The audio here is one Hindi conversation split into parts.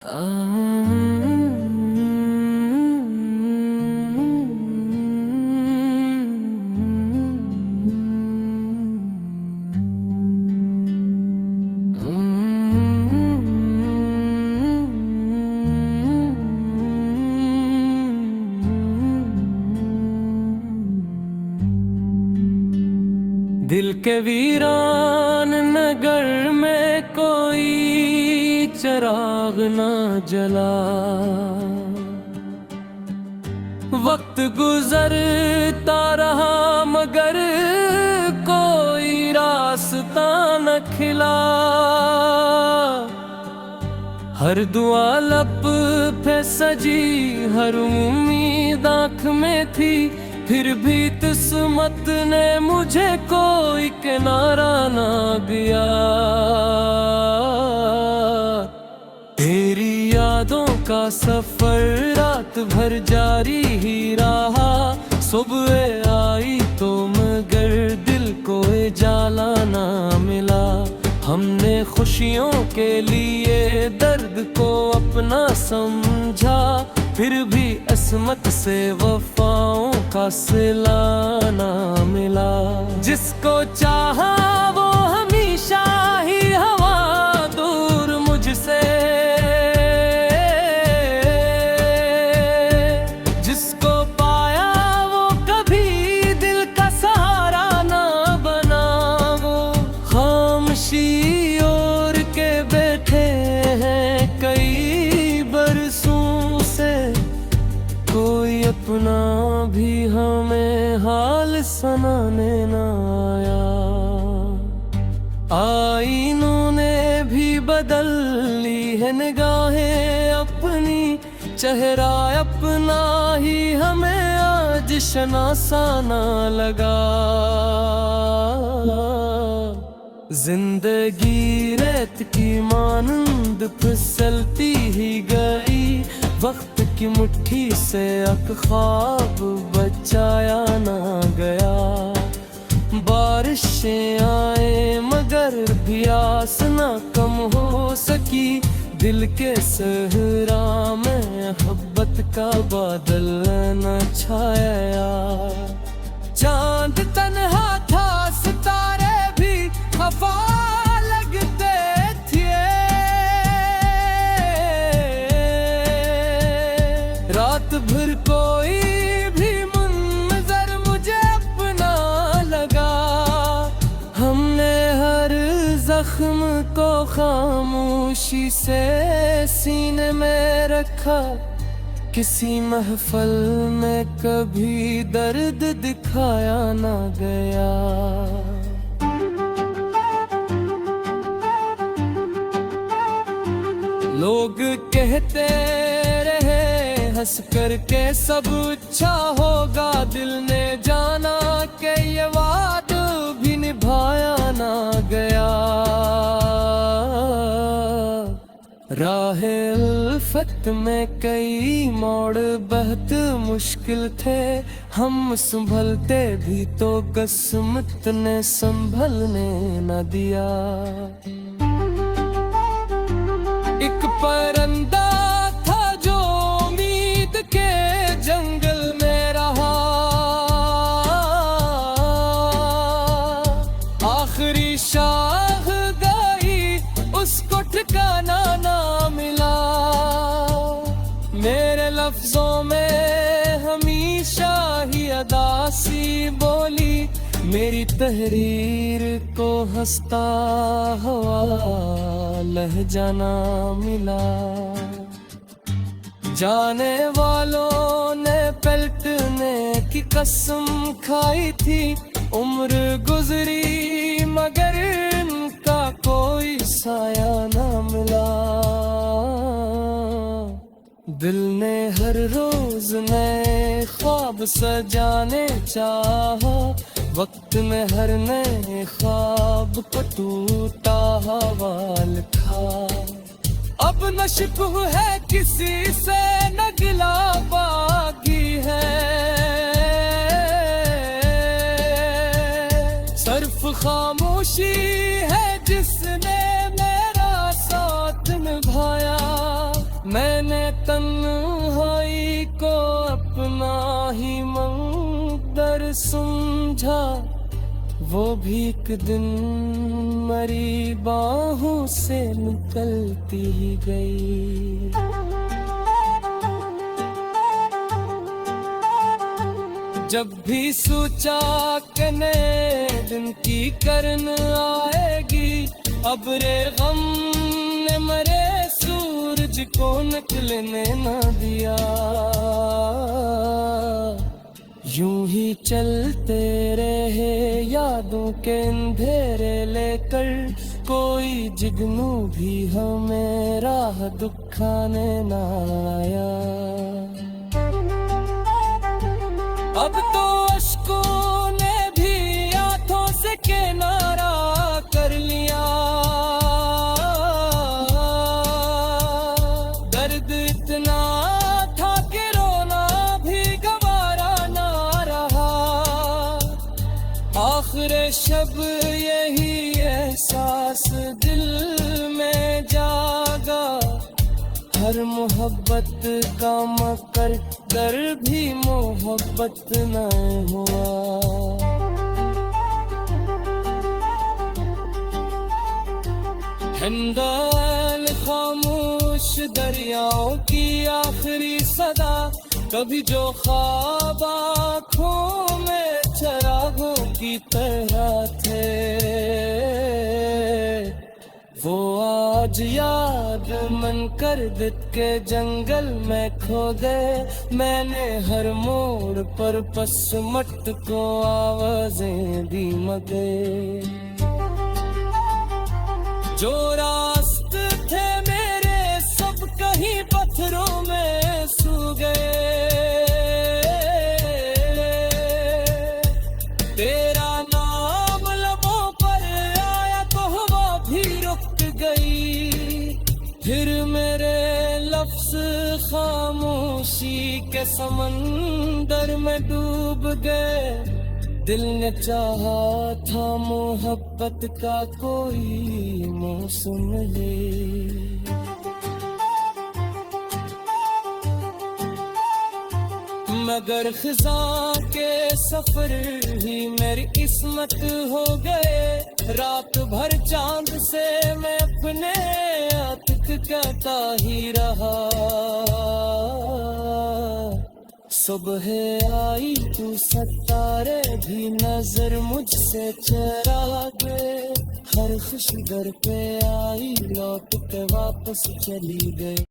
दिल के वीरान नगर में कोई चिराग न जला। वक्त गुजरता रहा मगर कोई रास्ता न खिला। हर दुआ लब पे सजी, हर उम्मीद आँख में थी, फिर भी किस्मत ने मुझे कोई किनारा ना दिया। तेरी यादों का सफर रात भर जारी ही रहा। सुबह आई तो मगर दिल को उजाला ना मिला। हमने खुशियों के लिए दर्द को अपना समझा, फिर भी असमत से वफाओं का सिला ना मिला। जिसको चाहा वो हमेशा ही हवा दूर मुझसे, जिसको पाया वो कभी दिल का सहारा ना बना। वो खामोशी ओढ़ के बैठे हैं कई बरसों से, कोई अपना भी हमें हाल सुनाने ना आया। आईनों ने भी बदल ली है निगाहें अपनी, चेहरा अपना ही हमें आज शनासा ना लगा। जिंदगी रेत की मानंद फिसलती ही गई, वक्त की मुट्ठी से एक ख्वाब बचाया ना गया। बारिशें आए मगर भी आस ना कम हो सकी, दिल के सहरा में मोहब्बत का बादल न छाया। चांद तन्हा था, सितारे भी खफा लगते थे। रात भर कोई भी मुनज़र मुझे अपना लगा। हमने हर जख्म को खामोशी से सीने में रखा, किसी महफल में कभी दर्द दिखाया ना गया। लोग कहते रहे हंस करके सब अच्छा होगा, दिल ने जाना कि ये वाद भी निभाया ना गया। राहे उल्फत में कई मोड़ बहुत मुश्किल थे, हम संभलते भी तो किस्मत ने संभलने न दिया। एक परिंदा था जो उम्मीद के जंगल में रहा, आखिरी शाख गई उसको ठिकाना ना मिला। मेरे लफ्जों में हमेशा ही अदासी बोली, मेरी तहरीर को हंसता हुआ लहजा ना मिला। जाने वालों ने पलटने की कसम खाई थी, उम्र गुजरी मगर इनका कोई साया ना मिला। दिल ने हर रोज नए ख्वाब सजाने चाहा, वक्त में हर नए ख्वाब को टूटा हवाल था। अब नशिब है किसी से न गिला बाकी है, सिर्फ खामोशी है जिसने मेरा साथ निभाया। मैंने तन्हाई को अपना ही मंदर समझा, वो भी एक दिन मरी बाहों से निकलती ही गई। जब भी सोचा कि नए दिन की करन आएगी, अब रे गम ने मरे सूरज को निकलने न दिया। यूं ही चलते रहे यादों के अंधेरे लेकर, कोई जुगनू भी हमें राह दुखाने न आया। अब तो अश्कों ने भी आंखों से किनारा कर लिया। दर्द इतना था कि रोना भी गवारा ना रहा। आखिर शब यही एहसास दिल में जागा, हर मोहब्बत का मकर कर भी मोहब्बत न हुआ। हिंदल खामोश दरियाओं की आखिरी सदा, कभी जो ख्वाब आँखों में चरागों की तरह थे, वो आज याद मन कर दित के जंगल में खो गए। मैंने हर मोड़ पर पसमट को आवाजें दी मगे। जो रास्ते थे मेरे सब कहीं पत्थरों में सू गए। तेरा नाम लबों पर आया तो हवा भी रुक गई। फिर मेरे लफ्ज खामोशी के समंदर में डूब गए। दिल ने चाहा था मोहब्बत का कोई मौसम ले। मगर खिज़ां के सफर ही मेरी किस्मत हो गए। रात भर चांद से मैं अपने अतक कहता ही रहा। सुबह आई तू सितारे भी नजर मुझसे चरा गए। हर खुशी घर पे आई लौट के वापस चली गई।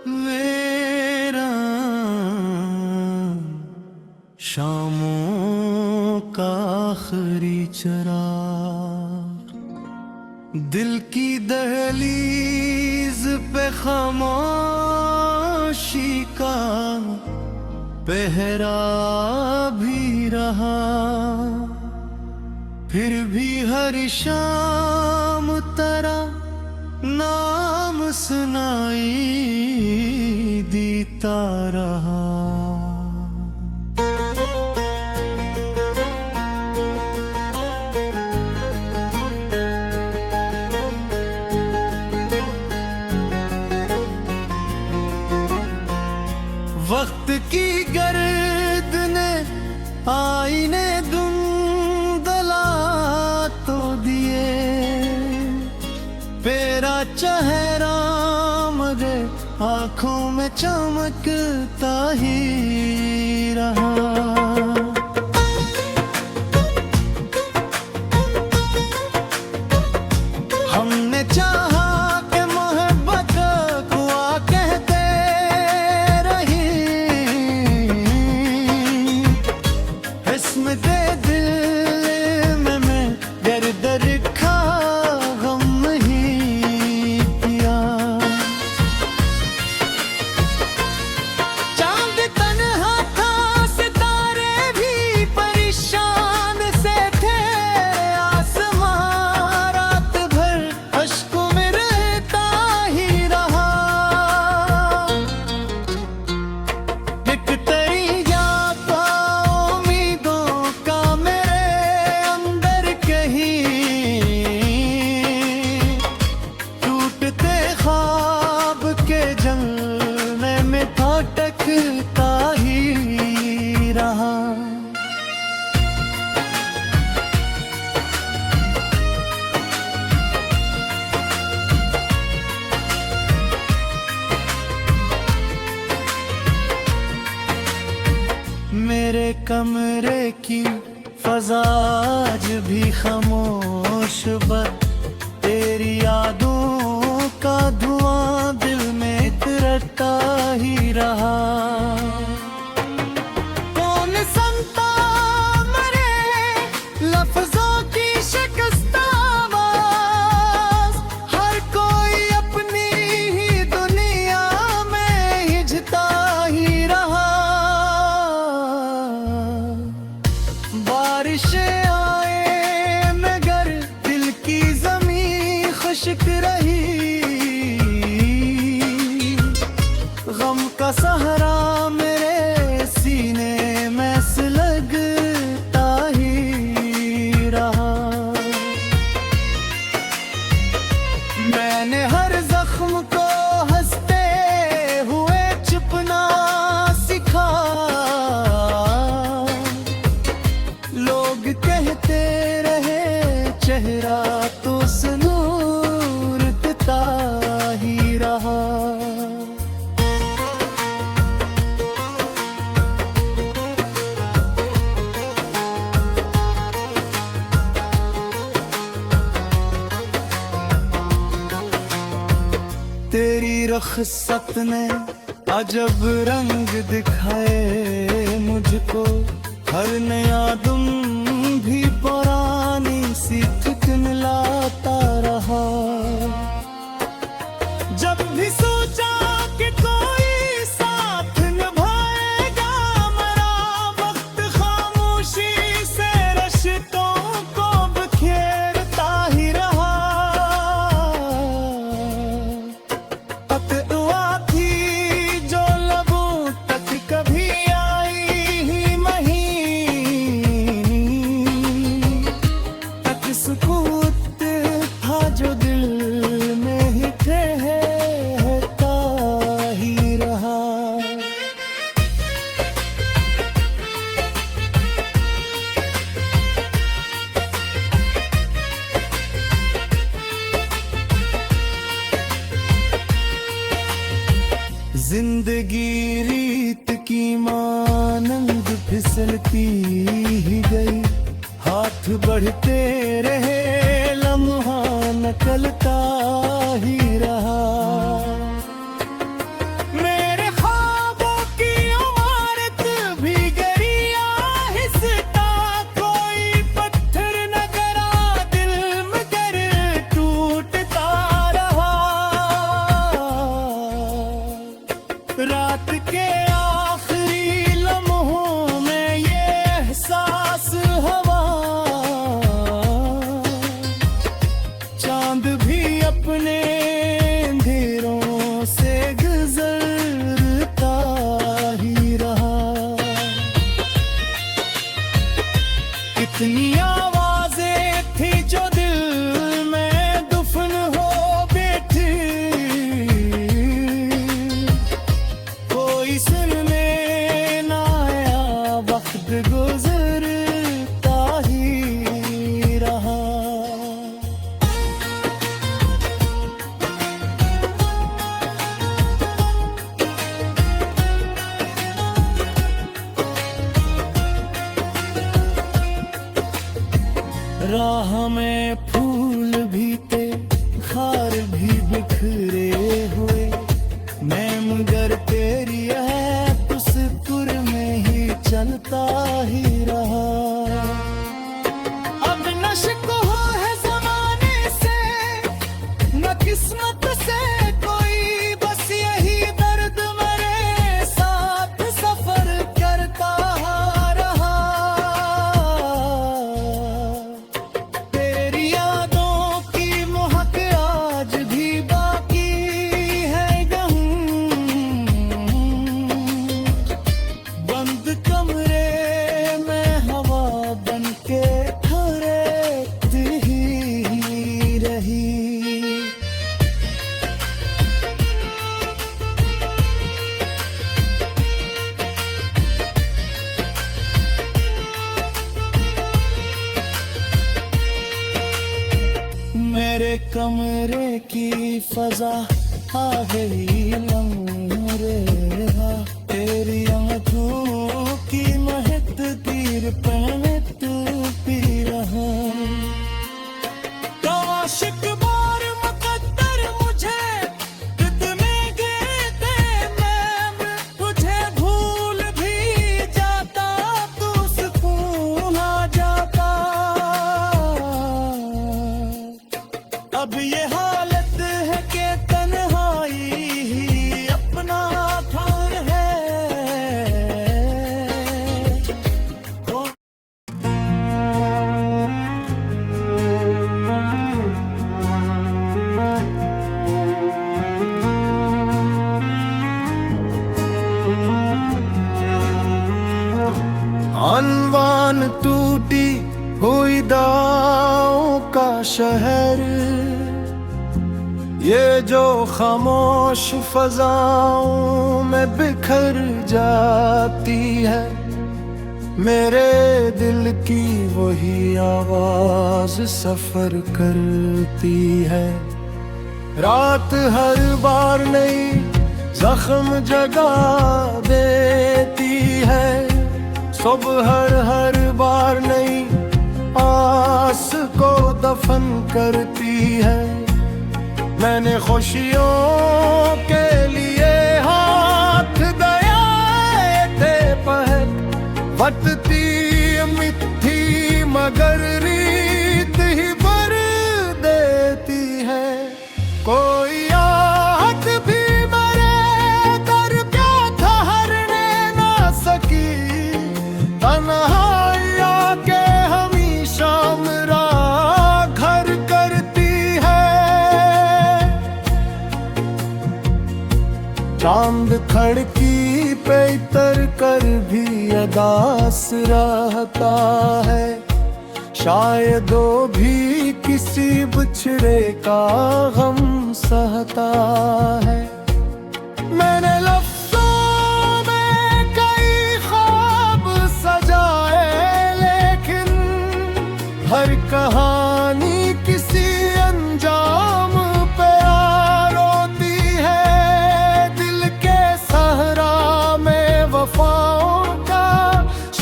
मेरा शामों का आखिरी चराग, दिल की दहलीज पे खामोशी का पहरा भी रहा। फिर भी हर शाम तेरा नाम सुनाई देता रहा। वक्त की गर्द ने आईने धुंधला तो दिए। तेरा चेहरा मरे आंखों में चमकता ही रहा। हमने चाहा कि मोहब्बत को कहते रही। इसमें दे दिल में मैं दर्द रखा गम ही किया। चांद तन्हा था सितारे भी परेशान से थे। आसमां रात भर अश्कों में रहता ही रहा। एक तेरी याद उम्मीदों कमरे की फजा आज भी खामोश बस तेरी यादों का धुआं दिल में इतरता ही रहा। कौन सुनता मरे लफ्जों की शिकस्त आवाज, हर कोई अपनी ही दुनिया में हिजता ही रहा। बारिशें आए मगर दिल की जमीन खुश्क रही, गम का सहरा मेरे सीने में सुलगता ही रहा। मैंने हर जख्म को हंसते हुए छुपना सीखा, लोग कहते रहे चेहरा तो सुनूरता ही रहा। तेरी रख्सत ने अजब रंग दिखाए मुझको, हर नया दुम भी पुरानी सी ठिठुलाता रहा। जब भी सोचा कि कोई साथ निभाएगा मरा, वक्त खामोशी से रिश्तों को बिखेरता ही रहा। तकवा थी जो लबों तक कभी आई ही नहीं, तक सुकूत था जो दिल में ही ठहरता ही रहा। जिंदगी रीत की मानंद फिसलती ही गई, हाथ बढ़ते रहे लम्हा निकलता ही रहा। मेरे ख्वाबों की इमारत भी गिरी आहिस्ता, कोई पत्थर न गिरा दिल मगर टूटता रहा। रात के आखिरी लम्हों में ये एहसास हवा, चांद भी अपने अंधेरों से गुजरता ही रहा। कितनी आवाजें थी जो दिल में दुफन हो बैठी, कोई सुनने ना आया, वक्त गुजरता ही रहा। राह में फूल भी थे खार भी बिखरे हुए, मैं मगर तेरी है तुसपुर में ही चलता ही रहा। अब न शिकवा है जमाने से न किस्मत से कोई, बस यही दर्द मेरे साथ सफर करता रहा। तेरी यादों की महक आज भी बाकी है बंद कमरे में हवा बनके ठहरती ही रही। मेरे कमरे की फजा आ गई लम्हे, तेरी आंखों की महक पैमित पी रहा। आशिक बार मुकद्दर मुझे कितने गिरते मैं तुझे भूल भी जाता तू सुकून आ जाता। अब ये हालत है कि तन्हाई ही अपना घर है। अनवान टूटी हुई दाओं का शहर, ये जो खामोश फजाओं में बिखर जाती है। मेरे दिल की वही आवाज सफर करती है। रात हर बार नई जख्म जगा देती है। सुबह हर बार नई आस को दफन करती है। मैंने खुशियों के लिए हाथ दयाए थे पहल, वटती मिट्टी मगर रीत ही भर देती है। कोई आहट भी मरे कर क्या ठहरने ना सकी, तन्हाइया के हमेशा मेरा घर करती है। चांद खड़की पे इतर कर भी अदास रहता है। शायद वो भी किसी बिछड़े का गम सहता है। मैंने लफ्ज़ों में कई ख्वाब सजाए, लेकिन हर कहानी किसी अंजाम पे रोती है। दिल के सहरा में वफाओं का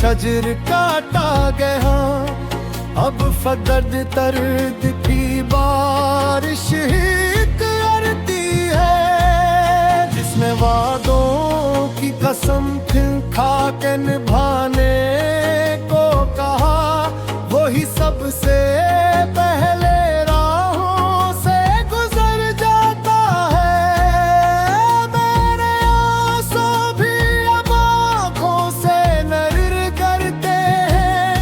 शजर काटा गया। अब फदर्द दर्द की बारिश ही करती है। जिसने वादों की कसम फिर खा के निभाने को कहा, वही सबसे पहले राहों से गुजर जाता है। मेरे आंसू भी अब आँखों से नर करते हैं।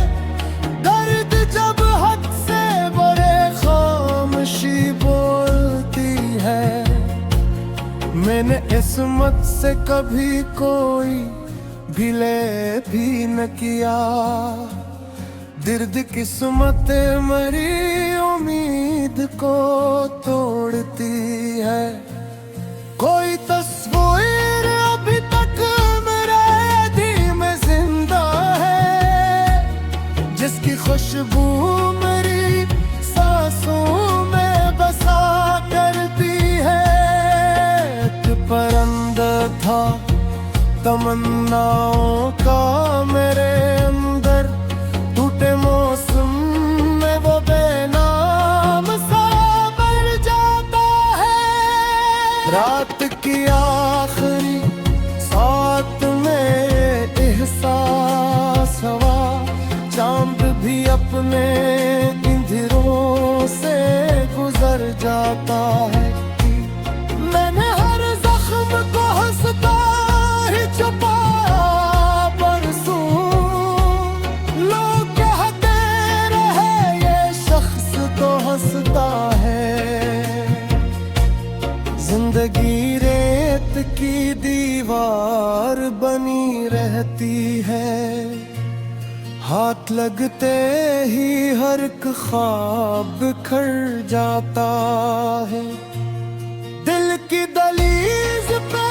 दर्द जब हद से बड़े खामोशी बोलती है। मैंने इस्मत से कभी कोई भिले भी न किया। दर्द किस्मत मरी उम्मीद को तोड़ती है। कोई तस्वीर अभी तक मेरे दिल में जिंदा है, जिसकी खुशबू मेरी सांसों में बसा करती है। परंदा था तमन्नाओं का मेरे अंदर, टूटे मौसम में वो बेनाम सा मर जाता है। रात की आखिरी साथ में एहसास हुआ, चांद भी अपने इंधिरों से गुजर जाता है। मैंने हर जख्म को हंसता ही छुपाया बरसों। लोग कहते रहे ये शख्स तो हंसता है। जिंदगी रेत की दीवार बनी रहती है। हाथ लगते ही हर एक ख्वाब बिखर जाता है। दिल की दलीज पे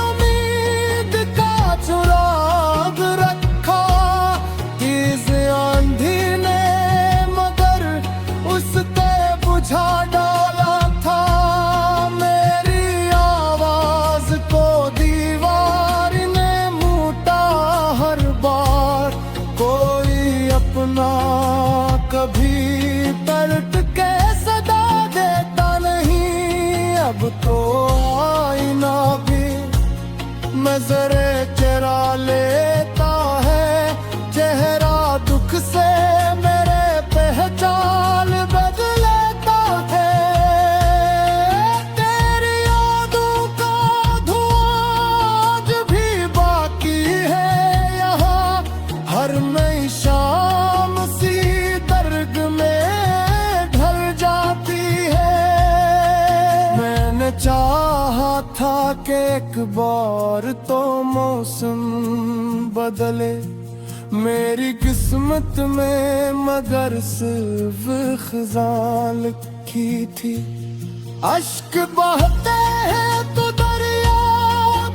उम्मीद का चुराग रखा, तेज आंधी ने मगर उसके बुझा डाला था। मेरी आवाज को दीवार ने मूटा हर बार। कोई सपना कभी पलट के सदा देता नहीं। अब तो आईना भी नजरे चरा लेता है, चेहरा दुख से मेरे पहचान बदलेता है। तेरी यादों का धुआं आज भी बाकी है यहाँ, हर नई शाम सी दर्द में ढल जाती है। मैंने चाहा था कि एक बार तो मौसम बदले मेरी किस्मत में, मगर सिर्फ खिज़ां लिखी थी। अश्क बहते हैं तो दरिया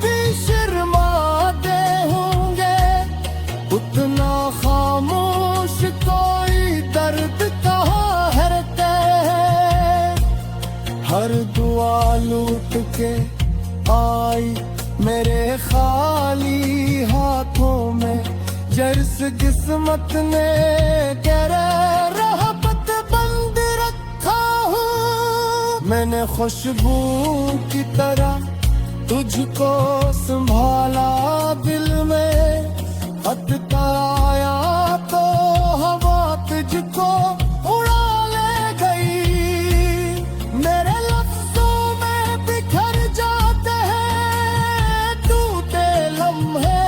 भी शर्माते होंगे, उतना खामोश कोई दर्द कहाँ हरते हैं। हर दुआ लूट के आई मेरे खाली हाथों में, जर्स किस्मत ने रहमत बंद रखा हूँ। मैंने खुशबू की तरह तुझको संभाला दिल में, हटता आया तो हवा तुझको उड़ा ले गई। मेरे लफ्जों में बिखर जाते हैं टूटे लम्हे,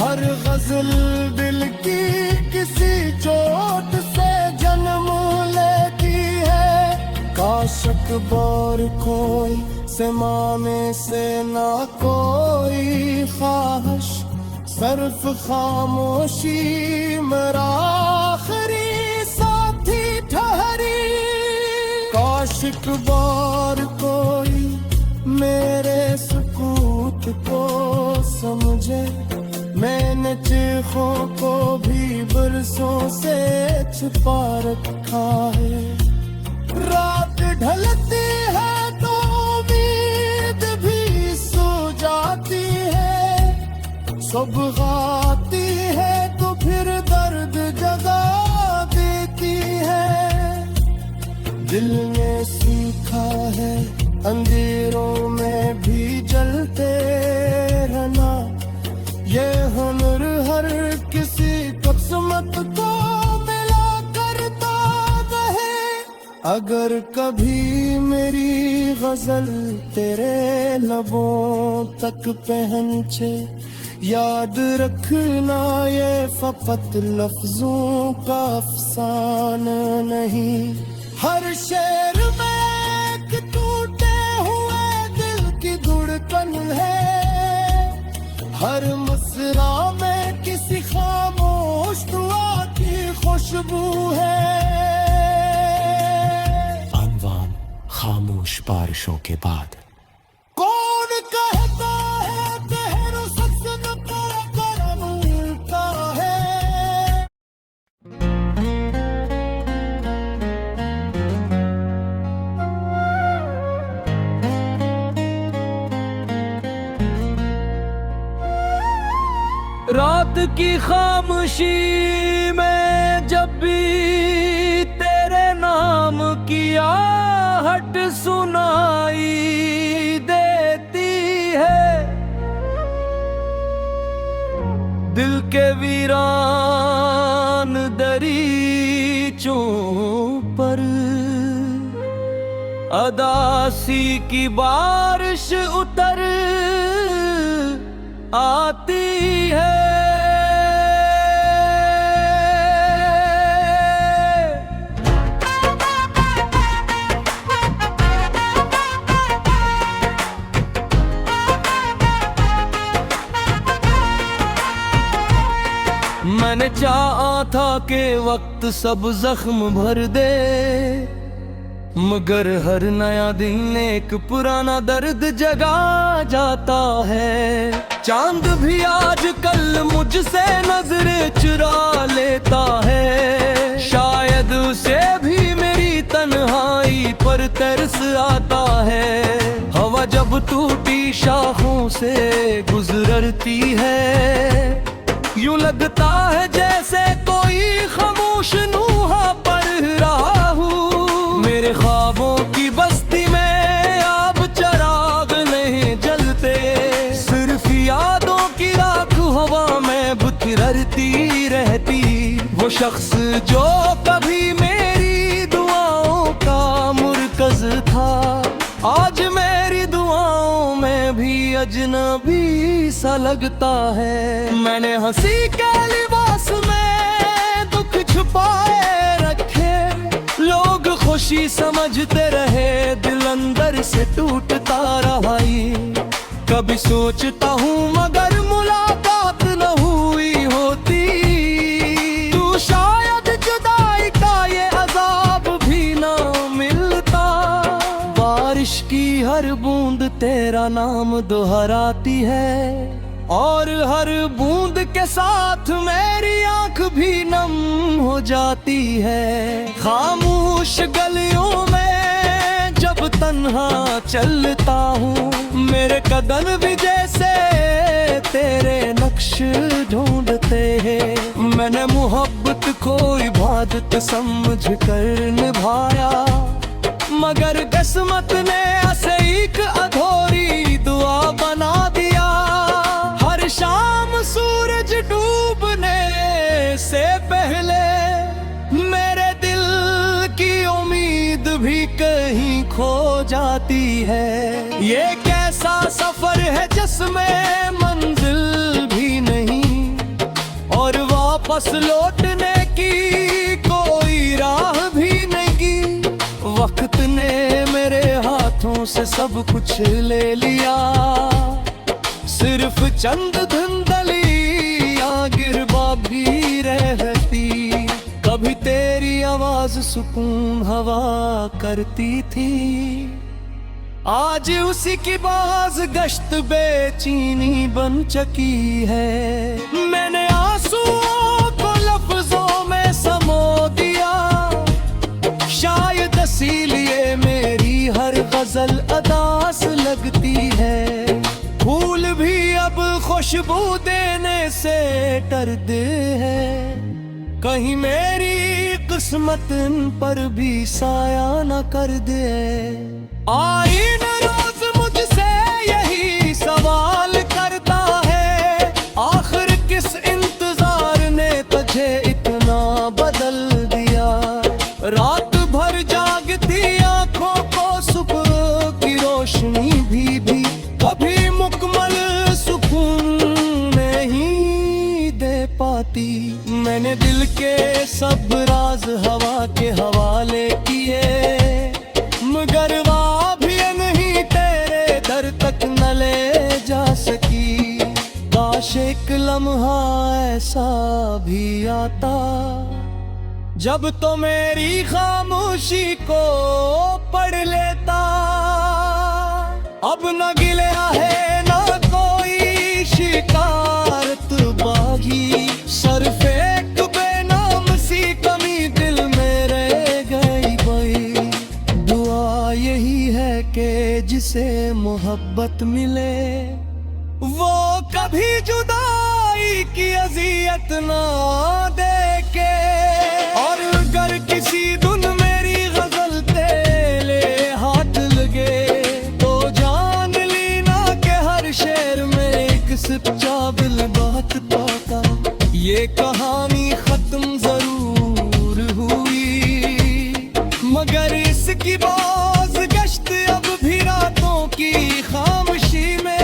हर गजल दिल की किसी चोट से जन्म लेती है। काश अकबर कोई ज़माने से ना कोई ख्वाहिश, सिर्फ खामोशी मेरा आखिरी साथी ठहरी। काश अकबर कोई मेरे सुकूत को समझे, मैंने चीखों को भी बरसों से छुपा रखा है। रात ढलती है तो उम्मीद भी सो जाती है, सुबह आती है तो फिर दर्द जगा देती है। दिल ने सीखा है अंधेरों में भी जलते रहना, ये हुनर हर किसी किस्मत को मिला करता रहे। अगर कभी मेरी गजल तेरे लबों तक पहुंचे, याद रखना ये फकत लफ्जों का अफसाना नहीं। हर शेर में एक टूटे हुए दिल की धड़कन है, हर मुस्रा में किसी खामोश दुआ की खुशबू है। अनवान खामोश बारिशों के बाद। कौन कहता है कहरो सच न करम मिलता है। रात की खामोशी में जब भी तेरे नाम की आहट सुनाई देती है, दिल के वीरान दरीचों पर अदासी की बारिश उतर आती है। मैंने चाहा था कि वक्त सब जख्म भर दे, मगर हर नया दिन एक पुराना दर्द जगा जाता है। चांद भी आजकल मुझसे नजरें चुरा लेता है, शायद उसे भी मेरी तन्हाई पर तरस आता है। हवा जब टूटी शाखों से गुजरती है, यूं लगता है जैसे कोई वो शख्स जो कभी मेरी दुआओं का मुरकज था, आज मेरी दुआओं में भी अजनबी सा लगता है। मैंने हंसी के लिबास में दुख छुपाए रखे, लोग खुशी समझते रहे, दिल अंदर से टूटता रहा ये। कभी सोचता हूँ मगर मुलाकात न हुई होती, तू शायद जुदाई का ये अजाब भी ना मिलता। बारिश की हर बूंद तेरा नाम दोहराती है, और हर बूंद के साथ मेरी आंख भी नम हो जाती है। खामोश गलियों में जब तन्हा चलता हूँ, मेरे कदम भी जैसे तेरे नक्श ढूंढते हैं। मैंने मोहब्बत को इबादत समझ कर निभाया, मगर किस्मत ने ऐसे एक अधूरी दुआ बना दिया। हर शाम सूरज डूबने से पहले मेरे दिल की उम्मीद भी कहीं खो जाती है। ये कैसा सफर है जिसमें मंजिल भी नहीं, और वापस लौटने की कोई राह भी नहीं। वक्त ने मेरे हाथों से सब कुछ ले लिया, सिर्फ चंद धुंधलियां गिरबा भी रहती। कभी तेरी आवाज सुकून हवा करती थी, आज उसी की बाज गश्त बेचैनी बन चुकी है। मैंने आंसुओं को लफ्जों में समो दिया, शायद इसीलिए मेरी हर गजल अदास लगती है। फूल भी अब खुशबू देने से डरते हैं, कहीं मेरी किस्मत इन पर भी साया न कर दे। आईन रोज मुझसे यही सवाल करता है, आखिर किस इंतजार ने तुझे इतना बदल दिया। रात भर जागती आंखों को सुबह की रोशनी भी कभी मुकम्मल सुकून नहीं दे पाती। मैंने दिल के सब राज हवा के हवाले किए, मगर वह भी नहीं तेरे दर तक न ले जा सकी। काश एक लम्हा ऐसा भी आता जब तो मेरी खामोशी को पढ़ लेता। अब न गिला है ना कोई शिकारत बागी, सर फेंक बेनाम सी कमी दिल में रह गई भाई। दुआ यही है कि जिसे मोहब्बत मिले वो कभी जुदाई की अजियत ना देके। और अगर किसी धुन मेरी गजल तेरे हाथ लगे, तो जान ली ना कि हर शेर में एक सच्चा दिल बात पाता। ये कहानी खत्म जरूर हुई, मगर इसकी बाज गश्त अब भी रातों की खामोशी में।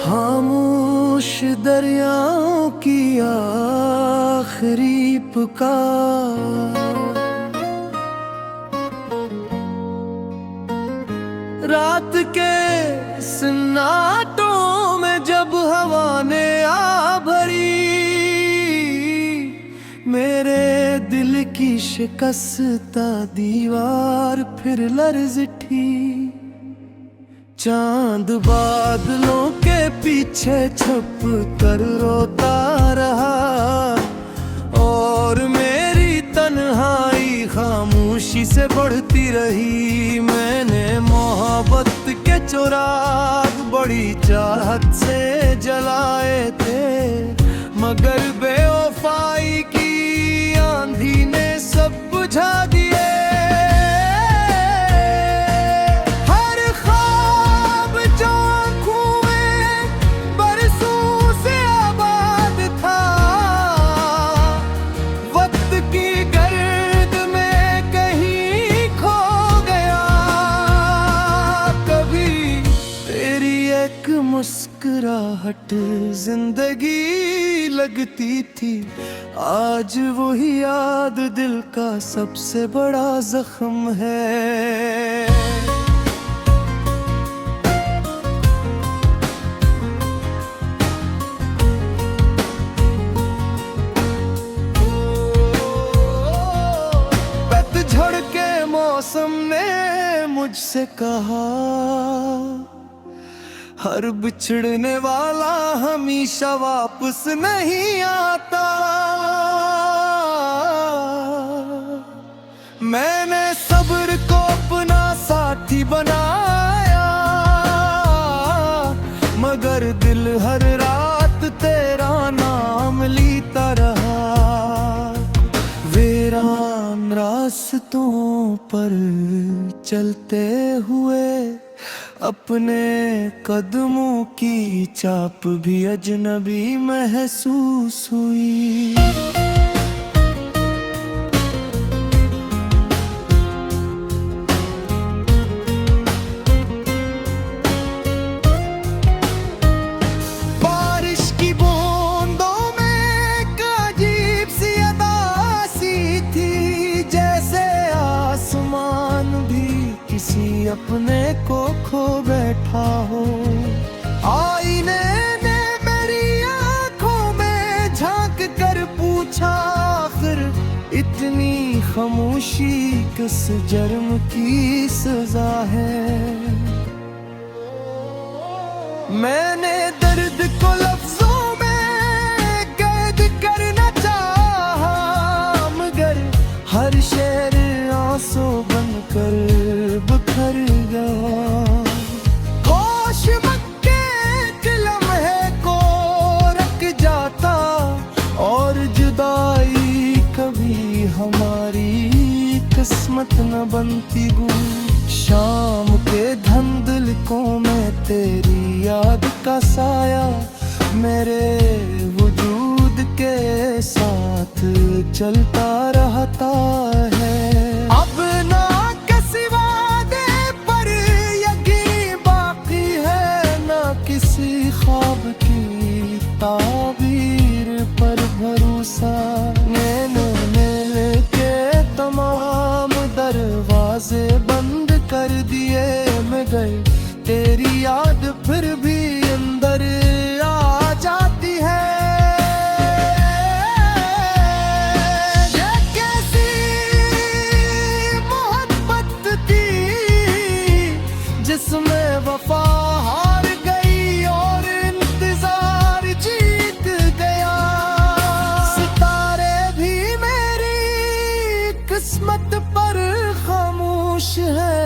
खामोश दरियाओं की आखिरी पुकार, रात के सन्नाटों में जब हवा ने आ भरी, मेरे दिल की शिकस्ता दीवार फिर लर्ज़ उठी। चांद बादलों के पीछे छुप कर रोता रहा, और मेरी तन्हाई खामोशी से बढ़ती रही। मैंने मोहब्बत के चुराग बड़ी चाहत से जलाए थे, मगर बेवफाई की आंधी ने सब बुझा दिए। हर ख्वाब जो आँखों में बरसों से आबाद था, वक्त की गर्द में कहीं खो गया। कभी तेरी एक मुस्कुराहट जिंदगी लगती थी, आज वही याद दिल का सबसे बड़ा जख्म है। पतझड़ के मौसम ने मुझसे कहा, हर बिछड़ने वाला हमेशा वापस नहीं आता। मैंने सब्र को अपना साथी बनाया, मगर दिल हर रात तेरा नाम लेता रहा। वीरान रास्तों पर चलते हुए अपने कदमों की चाप भी अजनबी महसूस हुई। बारिश की बूंदों में एक अजीब सी अदासी थी, जैसे आसमान भी किसी अपने को खो बैठा हो। आईने ने मेरी आंखों में झांक कर पूछा, आखिर इतनी खामोशी किस जुर्म की सजा है। मैंने दर्द को लफ्जों में कैद करना चाहा, मगर हर शेर आंसू बनकर बिखर गया। होश मक्के एक लम्हे को रख जाता, और जुदाई कभी हमारी किस्मत न बनती। शाम के धुंधलकों में तेरी याद का साया मेरे वजूद के साथ चलता रहता है। अब ना किसी वादे पर यकीन बाकी है, ना किसी ख्वाब की ताबीर पर भरोसा। मैंने के तमाम दरवाजे बंद कर दिए, मगर तेरी याद फिर भी अंदर आ जाती है। ये कैसी मोहब्बत थी जिसमें वफा हार गई और इंतजार जीत गया। सितारे भी मेरी किस्मत पर खामोश है,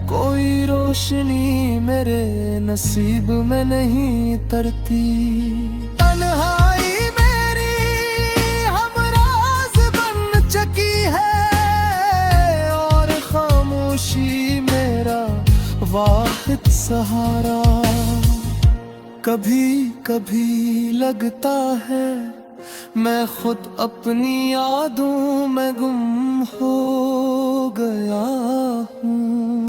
कोई रोशनी मेरे नसीब में नहीं तरती। तन्हाई मेरी हमराज बन चुकी है, और खामोशी मेरा वाहिद सहारा। कभी कभी लगता है मैं खुद अपनी यादों में गुम हो गया हूँ।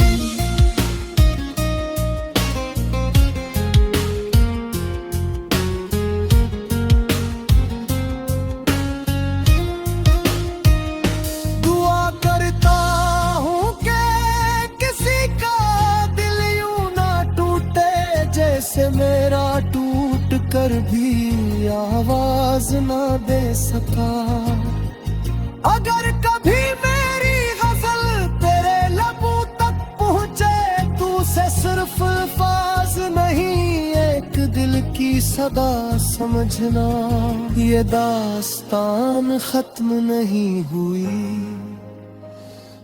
दुआ करता हूँ कि किसी का दिल यूं ना टूटे, जैसे मेरा टूट कर भी आवाज ना दे सका। अगर कभी मेरी गजल तेरे लबों तक पहुँचे, तू से सिर्फ अल्फाज नहीं एक दिल की सदा समझना। ये दास्तान खत्म नहीं हुई,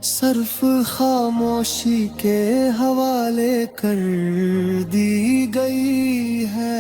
सिर्फ खामोशी के हवाले कर दी गई है।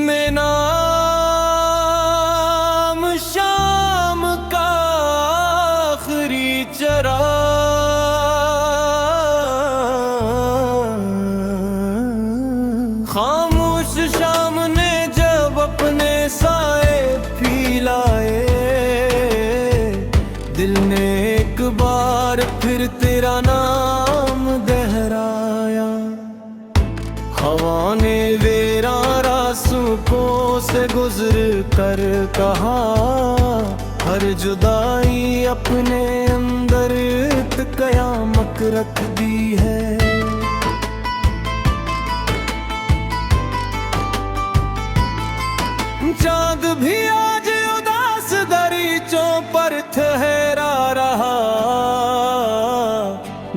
मैं नाम शाम का आखिरी चरा, खामोश शाम ने जब अपने साए फैलाए, दिल ने एक बार फिर तेरा नाम दोहराया। हवा ने वेरा रासुकों से गुजर कर कहा, हर जुदाई अपने अंदर एक कयामत रख दी है। चांद भी आज उदास दरीचों पर ठहरा रहा,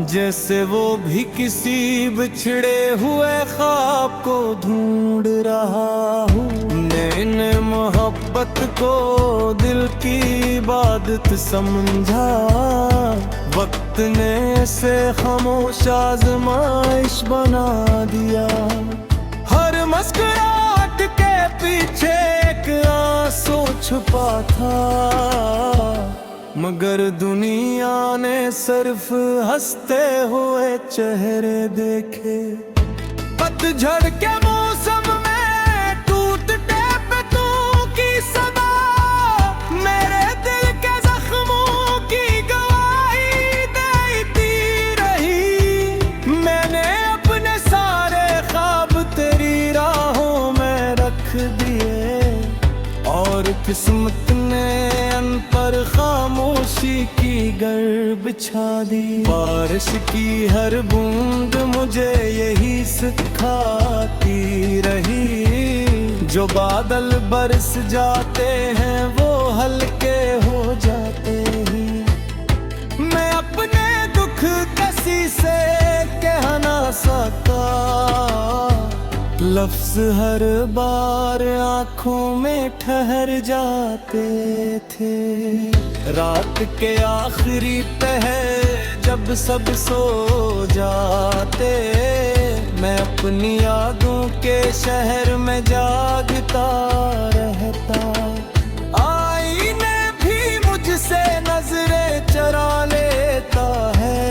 जैसे वो भी किसी बिछड़े हुए ख्वाब को ढूंढ रहा हूँ। मैंने मोहब्बत को दिल की इबादत समझा, वक्त ने इसे खामोश आज़माइश बना दिया। हर मुस्कुराहट के पीछे एक आंसू छुपा था, मगर दुनिया ने सिर्फ हंसते हुए चेहरे देखे। पतझड़ के मौसम में टूटते पत्तों की सदा, मेरे दिल के जख्मों की गवाही देती रही। मैंने अपने सारे ख्वाब तेरी राहों में रख दिए, और किस्मत ने अन पर खामोशी की गर बिछा दी। बारिश की हर बूंद मुझे यही सिखाती रही, जो बादल बरस जाते हैं वो हल्के हो जाते हैं। मैं अपने दुख किसी से कह ना सका, लफ्ज हर बार आंखों में ठहर जाते थे। रात के आखिरी पहर जब सब सो जाते, मैं अपनी यादों के शहर में जागता रहता। आईने भी मुझसे नजरें चरा लेता है,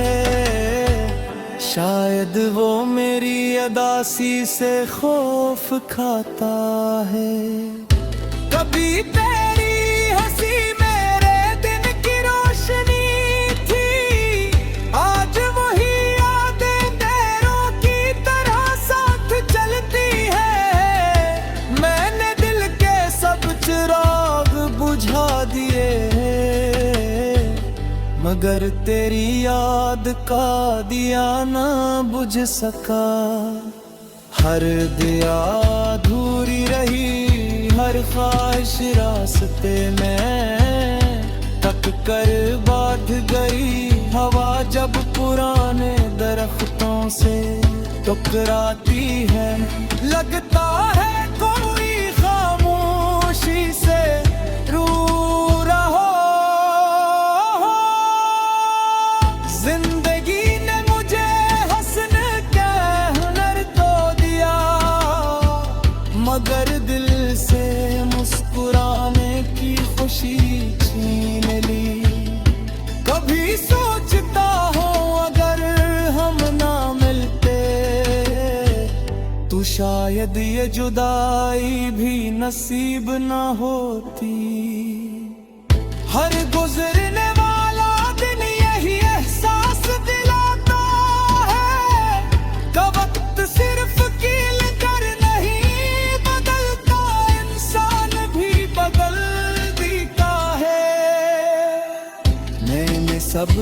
शायद वो मेरी अदासी से खौफ खाता है। कभी तेरी हंसी मेरे दिन की रोशनी थी, आज वही यादें तेरों की तरह साथ चलती है। मैंने दिल के सब चिराग बुझा दिए, मगर तेरी याद का दिया ना बुझ सका। हर दिया अधूरी रही, हर ख्वाहिश रास्ते में तक कर बांध गई। हवा जब पुराने दरख्तों से टकराती है, लगता है कोई खामोशी से रू रहा। जिंदगी ने मुझे हंसने का हुनर तो दिया, मगर दिल से मुस्कुराने की खुशी छीन ली। कभी सोचता हूँ अगर हम ना मिलते, तो शायद ये जुदाई भी नसीब ना होती। हर गुजरने वाला दिन यही एहसास दिलाता है, का वक्त सिर्फ कील कर नहीं बदलता, इंसान भी बदल देता है।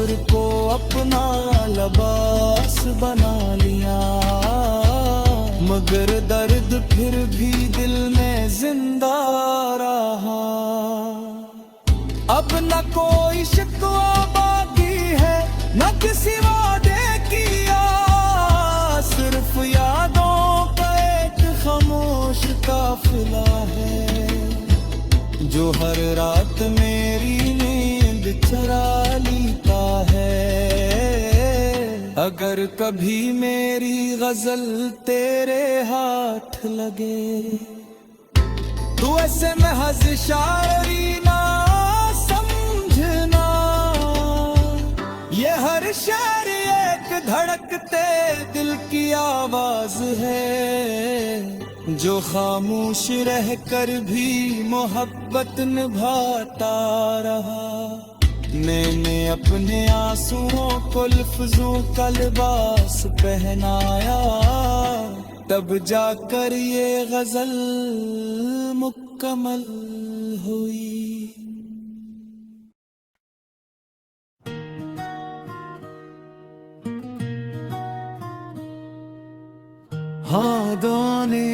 सब्र को अपना लिबास बना लिया, मगर दर्द फिर भी दिल में जिंदा रहा। अब न कोई शिकवा बाकी है, न किसी वादे की आस, सिर्फ यादों का एक खामोश काफिला है, जो हर रात मेरी नींद चुरा लेता है। अगर कभी मेरी गजल तेरे हाथ लगे, तू ऐसे महज शायरी ना समझना, ये हर शेर एक धड़कते दिल की आवाज है, जो खामोश रह कर भी मोहब्बत निभाता रहा। मैंने अपने आंसुओं को लफ्जों का लिबास पहनाया, तब जाकर ये गजल मुकम्मल हुई। हाँ दाने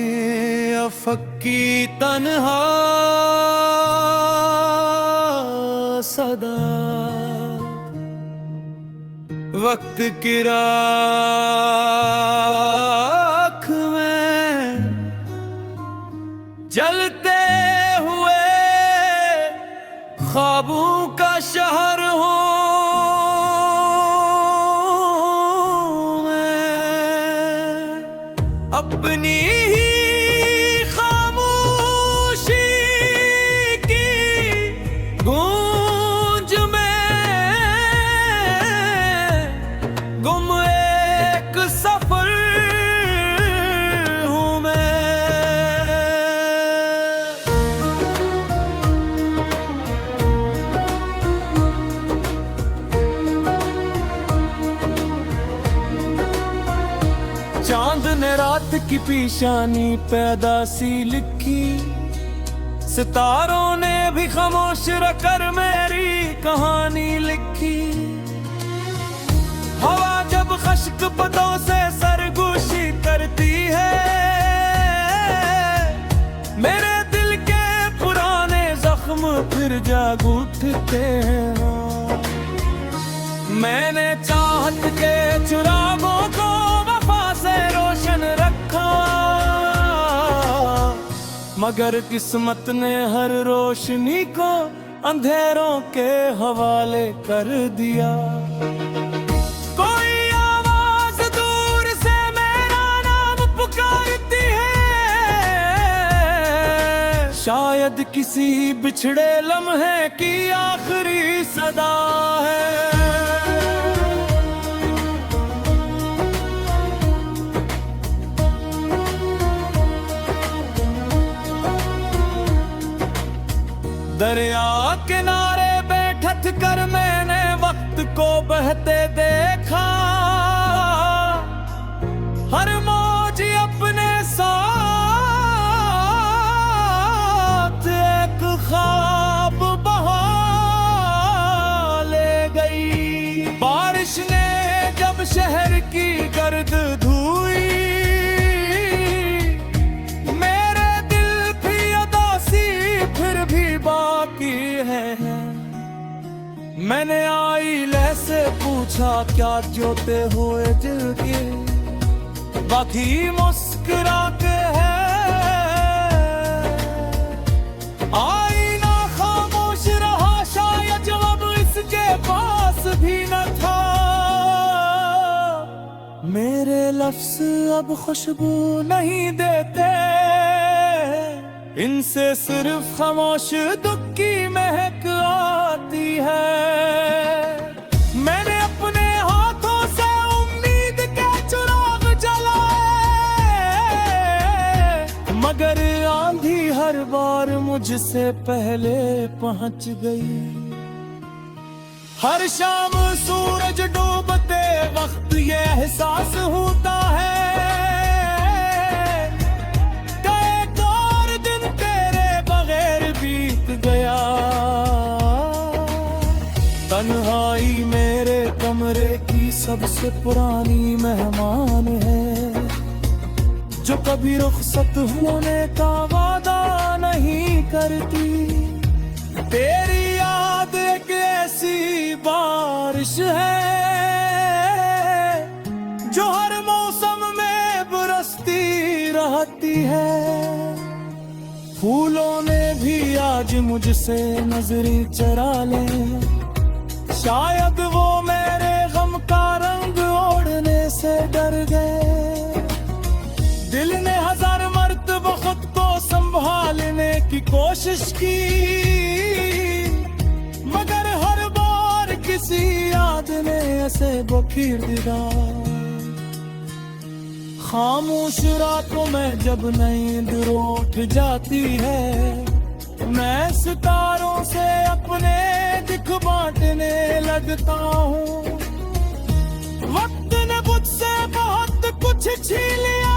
अफकी तन्हा सदा, वक्त की राख में जलते हुए ख्वाबों का शहर हूँ मैं, अपनी ही खामोशी की गूंज में गुम एक सफर हूँ मैं। चांद ने रात की पेशानी पैदा सी लिखी, सितारों ने भी खामोश रखकर मेरी कहानी लिखी। हवा जब खश्क पदों से सरगोशी करती है, मेरे दिल के पुराने जख्म फिर जाग उठते हैं। मैंने चाहत के चिरागों को वफा से रोशन रखा, मगर किस्मत ने हर रोशनी को अंधेरों के हवाले कर दिया। कोई आवाज दूर से मेरा नाम पुकारती है, शायद किसी बिछड़े लम्हे की आखिरी सदा है। दरिया किनारे बैठक कर मैंने वक्त को बहते देखा, हर मौज अपने साथ एक ख्वाब बहा ले गई। बारिश ने जब शहर की गर्द धोई, मैंने आईले से पूछा क्या जोते हुए दिल के, बाकी मुस्कुराते हैं। आईना खामोश रहा, शायद जवाब इसके पास भी न था। मेरे लफ्ज अब खुशबू नहीं देते, इनसे सिर्फ खामोश दुख की महक आती है। मैंने अपने हाथों से उम्मीद के चिराग जलाए, मगर आंधी हर बार मुझसे पहले पहुंच गई। हर शाम सूरज डूबते वक्त ये एहसास होता है, गया तन्हाई मेरे सबसे पुरानी मेहमान है, जो कभी रुखसत होने का वादा नहीं करती। तेरी याद एक ऐसी बारिश है जो हर मौसम में बरसती रहती है। फूलों ने भी आज मुझसे नजरें चरा ले, शायद वो मेरे गम का रंग ओढ़ने से डर गए। दिल ने हजार मर्तबा खुद को संभालने की कोशिश की, मगर हर बार किसी याद ने ऐसे बखेर दिया। खामोश रातों में जब नींद रूठ जाती है, मैं सितारों से अपने दिख बांटने लगता हूँ। वक्त ने मुझसे बहुत कुछ छीन लिया,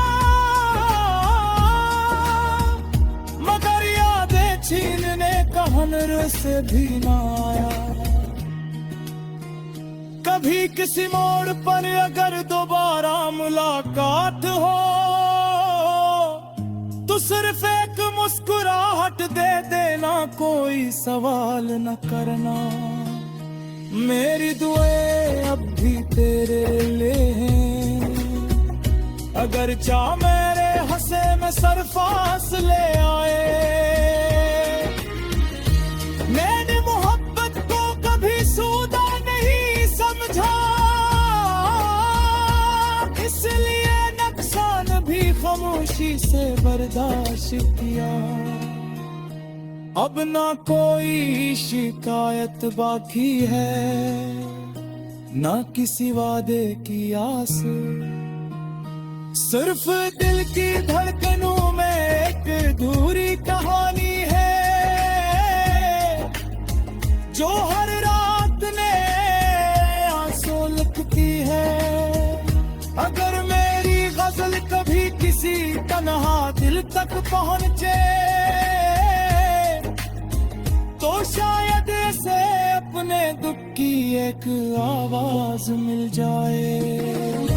मगर यादें छीनने का हुनर से भी ना आया। कभी किसी मोड़ पर अगर दोबारा मुलाकात हो, तो सिर्फ एक मुस्कुराहट दे देना, कोई सवाल न करना। मेरी दुआएं अब भी तेरे लिए हैं, अगर चाह मेरे हंसे में सरफास ले आए। मैंने मोहब्बत को कभी सूदा नहीं समझा, इसलिए नुकसान भी खामोशी से बर्दाश्त किया। अब ना कोई शिकायत बाकी है, ना किसी वादे की आस, सिर्फ दिल की धड़कनों में एक अधूरी कहानी है, जो हर रात ने आंसू लिखती है। अगर मेरी गजल कभी किसी तन्हा दिल तक पहुंचे, तो शायद से अपने दुख की एक आवाज मिल जाए।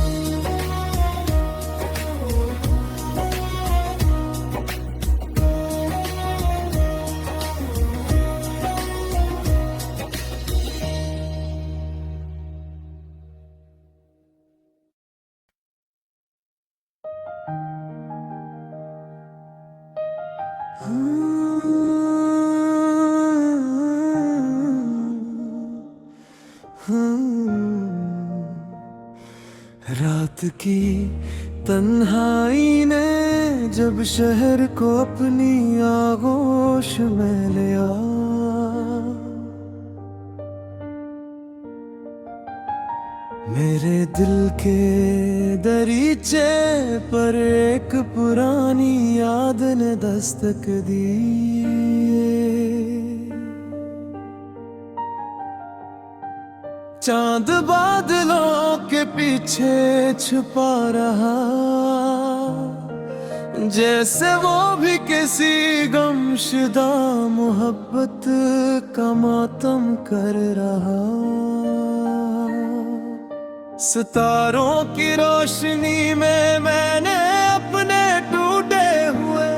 रात की तन्हाई ने जब शहर को अपनी आगोश में लिया, मेरे दिल के दरीचे पर एक पुरानी याद ने दस्तक दी। चांद बादलों के पीछे छुपा रहा, जैसे वो भी किसी गमशुदा मोहब्बत का मातम कर रहा। सितारों की रोशनी में मैंने अपने टूटे हुए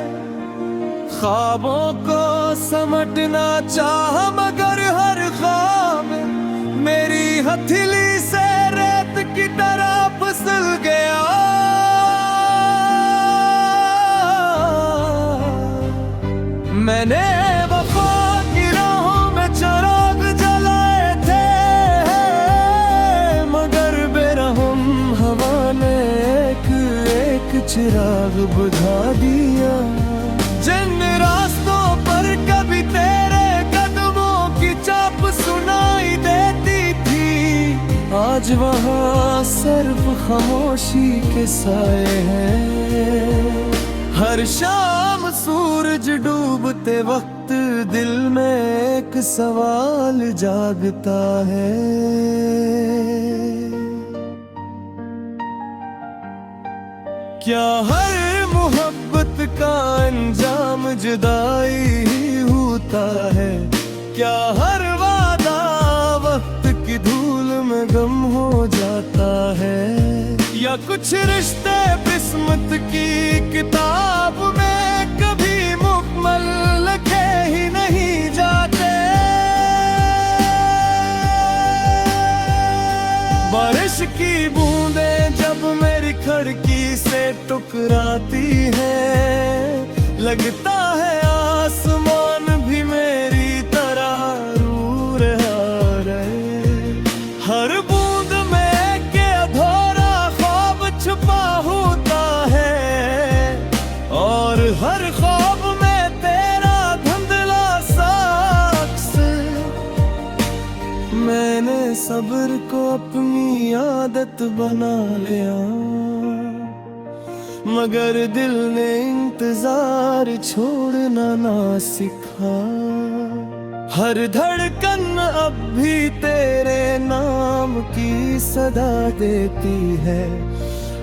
ख्वाबों को समटना चाहा, मगर हर ख्वाब मेरी हथेली से रेत की तरह फिसल गया। मैंने वफा की राहों में चिराग जलाए थे, मगर बेरहम हवा ने एक एक चिराग बुझा दिया। जिन रास्तों पर कभी तेरे कदमों की चाप सुनाई देती थी, आज वहाँ सिर्फ खामोशी के साए हैं। हर शाम सूरज डूबते वक्त दिल में एक सवाल जागता है, क्या हर मोहब्बत का अंजाम जुदाई ही होता है? क्या हर वादा वक्त की धूल में गम हो जाता या कुछ रिश्ते किस्मत की किताब में कभी मुकम्मल लिखे ही नहीं जाते। बारिश की बूंदें जब मेरी खिड़की से टकराती है, लगता है आसमान भी मेरी तरह रू रहा है। हर बूंद में के अधूरा ख्वाब छुपा होता है, और हर ख्वाब में तेरा धुंधला सा अक्स। मैंने सब्र को अपनी आदत बना लिया, मगर दिल ने इंतजार छोड़ना ना सिखा। हर धड़कन अब भी तेरे नाम की सदा देती है,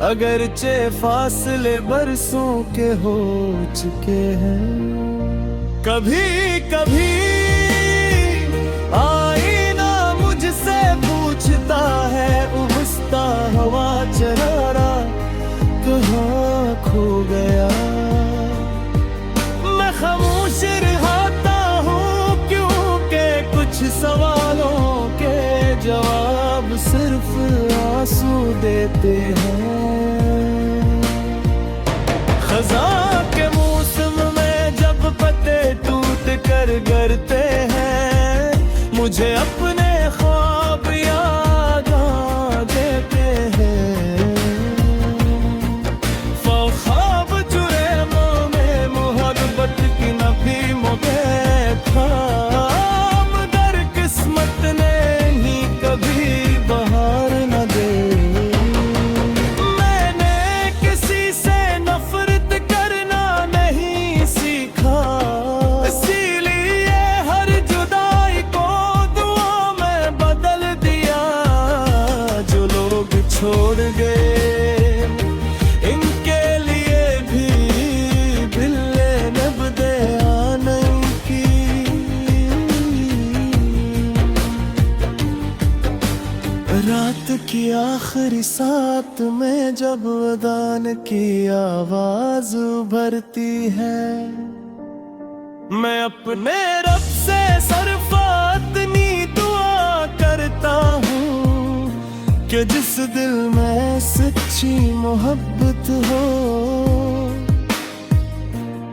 अगरचे फासले बरसों के हो चुके हैं। कभी कभी आईना मुझसे पूछता है, उबसता हवा चरारा कहाँ खो गया। मैं खामोश रहता हूँ क्योंकि कुछ सवालों के जवाब सिर्फ आंसू देते हैं। खज़ां के मौसम में जब पत्ते टूट कर गिरते हैं, मुझे अपने ख्वाब याद आ देते हैं। छोड़ गए इनके लिए भी बिल्ले नब्दे आने की। रात की आखिरी साथ में जब अजान की आवाज उभरती है, मैं अपने रब से सरफातनी दुआ करता हूँ कि जिस दिल में सच्ची मोहब्बत हो,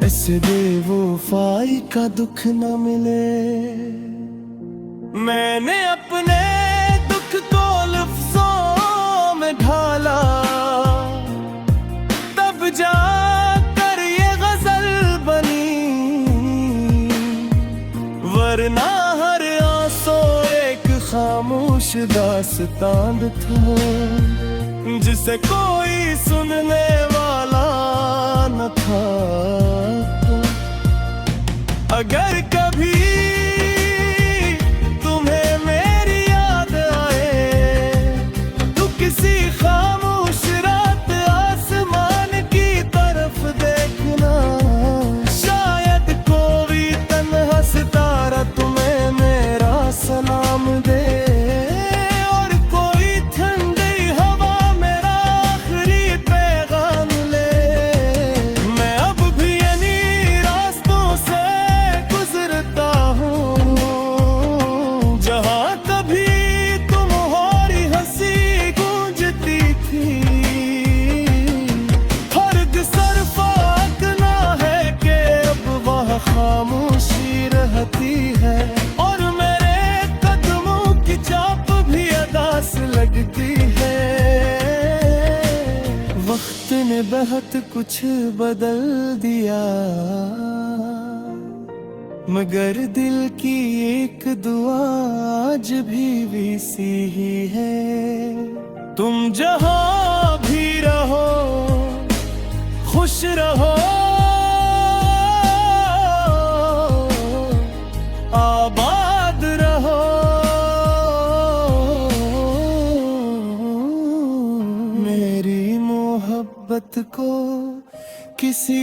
ऐसे बेवफाई का दुख न मिले। मैंने अपने दुख को लफ्ज़ों में ढाला, तब जाकर ये गजल बनी, वरना हर आंसू एक खामोश दास्तान था, जिसे कोई सुनने वाला न था। अगर कभी तुम्हें मेरी याद आए, तो किसी खामोश रात आसमान की तरफ देखना, शायद कोई तन्हा सितारा तुम्हें मेरा सलाम दे, और कोई ठंडी हवा मेरा आखिरी पैगाम ले। मैं अब भी इन्हीं रास्तों से गुजरता हूँ, जहाँ कभी तुम्हारी हंसी गूंजती थी। फर्क सरफाक ना है कि अब वह खामोशी रहती है, और मेरे कदमों की चाप भी अदास लगती है। वक्त ने बहुत कुछ बदल दिया, मगर दिल की एक दुआ आज भी वैसी ही है। तुम जहाँ भी रहो खुश रहो, आबाद रहो। मेरी मोहब्बत को किसी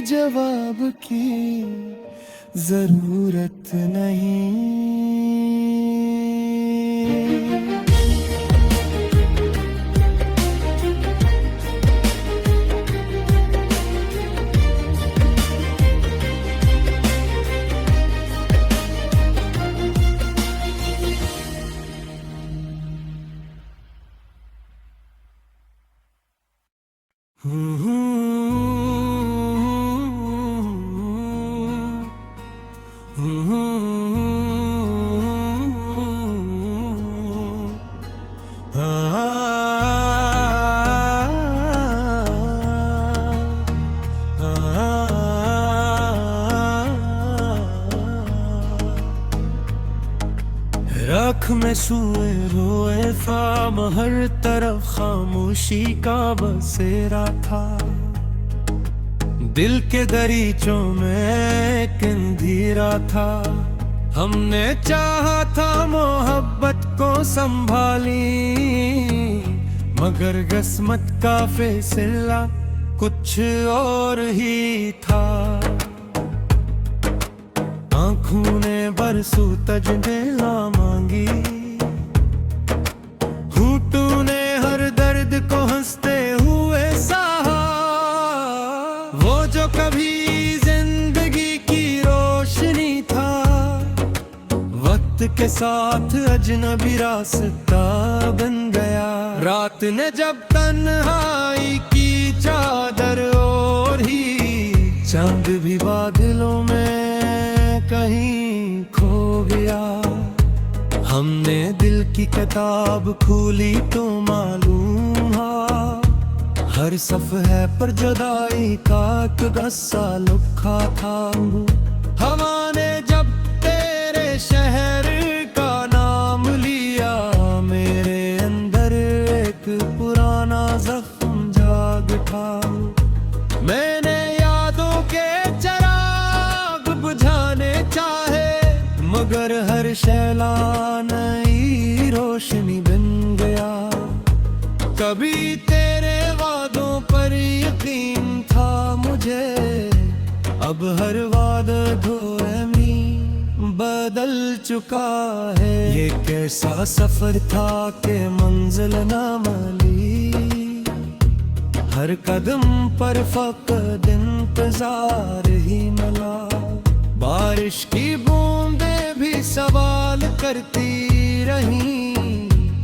जवाब की जरूरत नहीं। में सुए रोए फाम, हर तरफ खामोशी का बसेरा था। दिल के दरीचों में एक अंधेरा था। हमने चाहा था मोहब्बत को संभाली, मगर किस्मत का फैसला कुछ और ही था। आँखों ने बरसों तजदेला मांगी, होठों ने हर दर्द को हंसते हुए सहा। वो जो कभी जिंदगी की रोशनी था, वक्त के साथ अजनबी रास्ता बन गया। रात ने जब तन्हाई की चादर ओढ़ी, चांद भी बादलों में कहीं खो गया। हमने दिल की किताब खोली तो मालूम हुआ, हर सफ़े पर जुदाई का एक गस्सा लिखा था। हवा ने जब तेरे शहर का नाम लिया, मेरे अंदर एक पुराना जख्म जाग उठा। मैंने यादों के चिराग बुझाने चाहे, मगर हर शैला नई रोशनी बन गया। कभी तेरे वादों पर यकीन था मुझे, अब हर वादा धोमी बदल चुका है। ये कैसा सफर था कि मंजिल न मिली, हर कदम पर फकत इंतजार ही मिला। बारिश की बूंदें भी सवाल करती रही,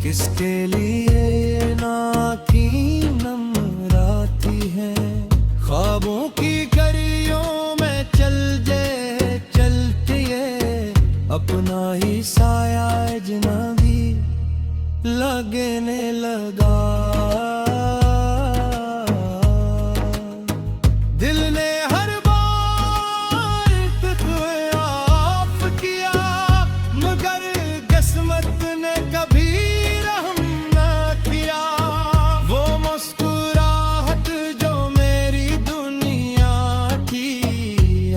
किसके लिए ये नाकी नमराती है। ख्वाबों की गलियों में चलते अपना ही साया अजनबी लगने लगा। दिल ने हर बार आप किया, मगर किस्मत ने कभी रहम न किया। वो मुस्कुराहट जो मेरी दुनिया थी,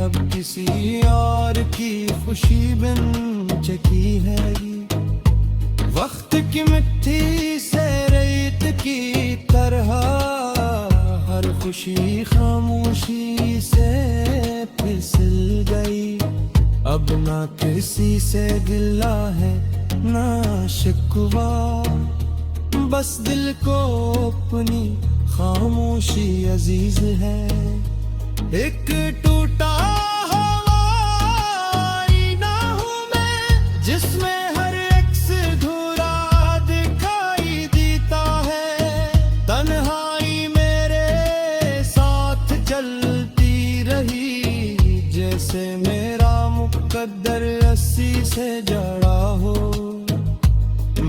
अब किसी और की खुशी बन चुकी है। वक्त की मिट्टी से रेत की तरह, हर खुशी खामोशी से फिसल गई। अब ना किसी से गिला है ना शिकवा, बस दिल को अपनी खामोशी अजीज है। एक टूटा हवाई ना हूँ मैं, जिसमें हर अक्स धुरा दिखाई देता है। तन्हाई मेरे साथ चलती रही, जैसे मेरा मुकद्दर रस्सी से जड़ा हो।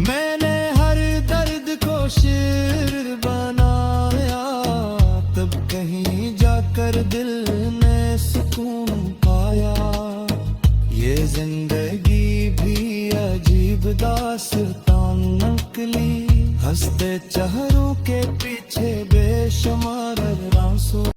मैंने हर दर्द को शेर बनाया, तब कहीं जाकर दिल ने सुकून पाया। ये जिंदगी भी अजीब दास्तान निकली, हंसते चेहरों के पीछे बेशुमार आंसू।